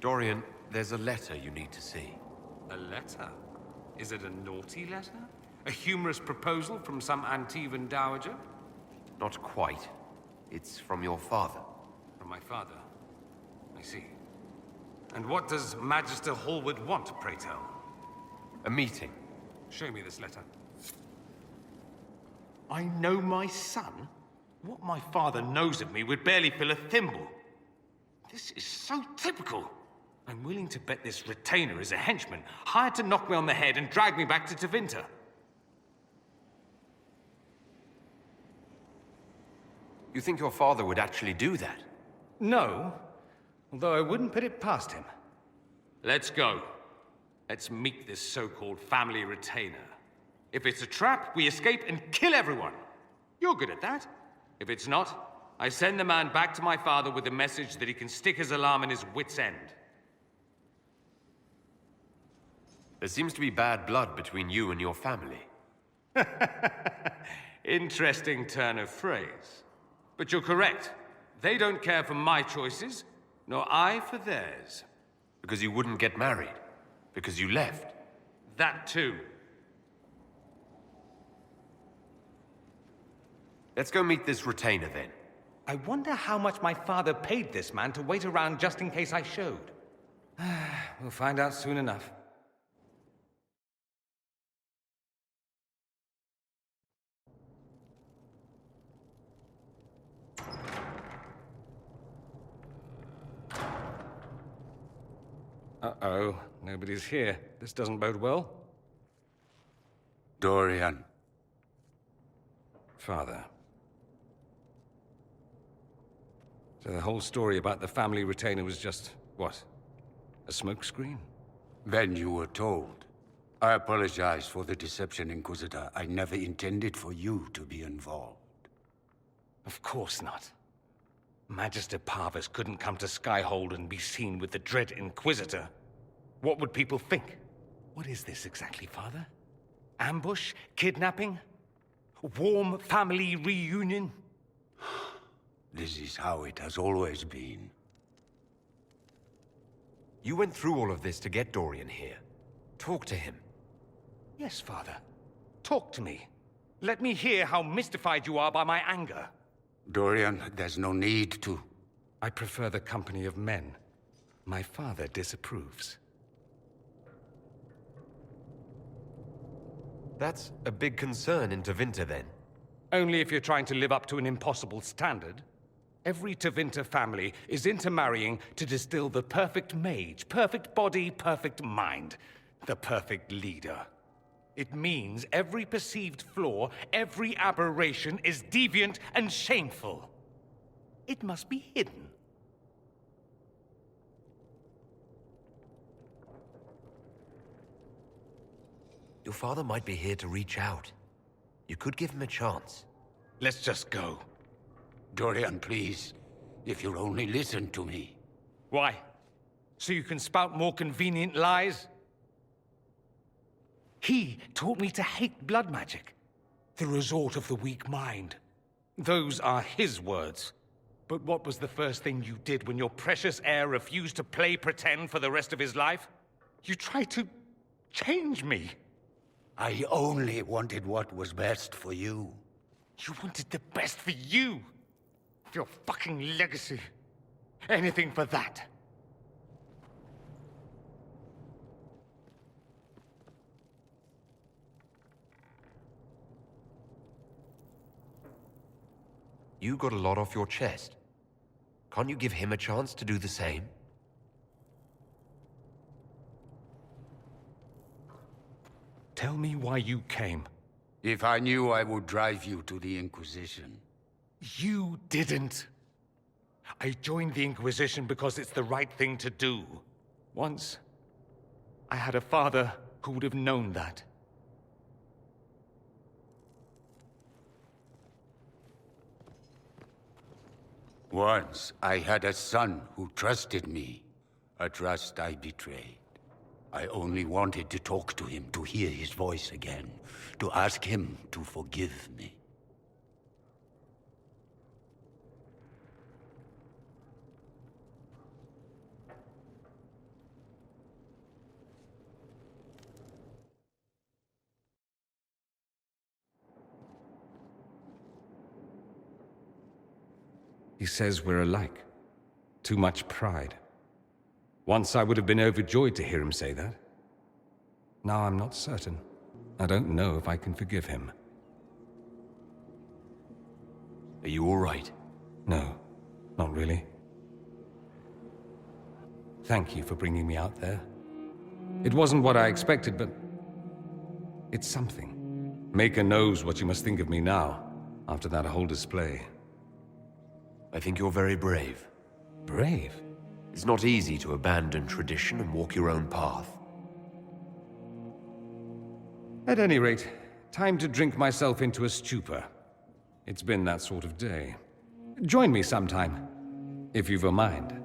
Dorian, there's a letter you need to see. A letter? Is it a naughty letter? A humorous proposal from some Antivan dowager? Not quite. It's from your father. From my father? I see. And what does Magister Hallward want, pray tell? A meeting. Show me this letter. I know my son? What my father knows of me would barely fill a thimble. This is so typical. I'm willing to bet this retainer is a henchman, hired to knock me on the head and drag me back to Tevinter. You think your father would actually do that? No, although I wouldn't put it past him. Let's go. Let's meet this so-called family retainer. If it's a trap, we escape and kill everyone. You're good at that. If it's not, I send the man back to my father with a message that he can stick his alarm in his wit's end. There seems to be bad blood between you and your family. Interesting turn of phrase. But you're correct. They don't care for my choices, nor I for theirs. Because you wouldn't get married. Because you left. That too. Let's go meet this retainer then. I wonder how much my father paid this man to wait around just in case I showed. We'll find out soon enough. Uh-oh, nobody's here. This doesn't bode well. Dorian. Father. So the whole story about the family retainer was just, what? A smokescreen? Then you were told. I apologize for the deception, Inquisitor. I never intended for you to be involved. Of course not. Magister Parvus couldn't come to Skyhold and be seen with the dread Inquisitor. What would people think? What is this exactly, Father? Ambush? Kidnapping? Warm family reunion? This is how it has always been. You went through all of this to get Dorian here. Talk to him. Yes, Father. Talk to me. Let me hear how mystified you are by my anger. Dorian, there's no need to. I prefer the company of men. My father disapproves. That's a big concern in Tevinter then. Only if you're trying to live up to an impossible standard. Every Tevinter family is intermarrying to distill the perfect mage, perfect body, perfect mind, the perfect leader. It means every perceived flaw, every aberration is deviant and shameful. It must be hidden. Your father might be here to reach out. You could give him a chance. Let's just go. Dorian, please. If you'll only listen to me. Why? So you can spout more convenient lies? He taught me to hate blood magic. The resort of the weak mind. Those are his words. But what was the first thing you did when your precious heir refused to play pretend for the rest of his life? You tried to change me. I only wanted what was best for you. You wanted the best for you. For your fucking legacy. Anything for that. You got a lot off your chest. Can't you give him a chance to do the same? Tell me why you came. If I knew, I would drive you to the Inquisition. You didn't. I joined the Inquisition because it's the right thing to do. Once, I had a father who would have known that. Once, I had a son who trusted me. A trust I betrayed. I only wanted to talk to him, to hear his voice again, to ask him to forgive me. He says we're alike. Too much pride. Once I would have been overjoyed to hear him say that. Now I'm not certain. I don't know if I can forgive him. Are you all right? No, not really. Thank you for bringing me out there. It wasn't what I expected, but it's something. Maker knows what you must think of me now, after that whole display. I think you're very brave. Brave? It's not easy to abandon tradition and walk your own path. At any rate, time to drink myself into a stupor. It's been that sort of day. Join me sometime, if you've a mind.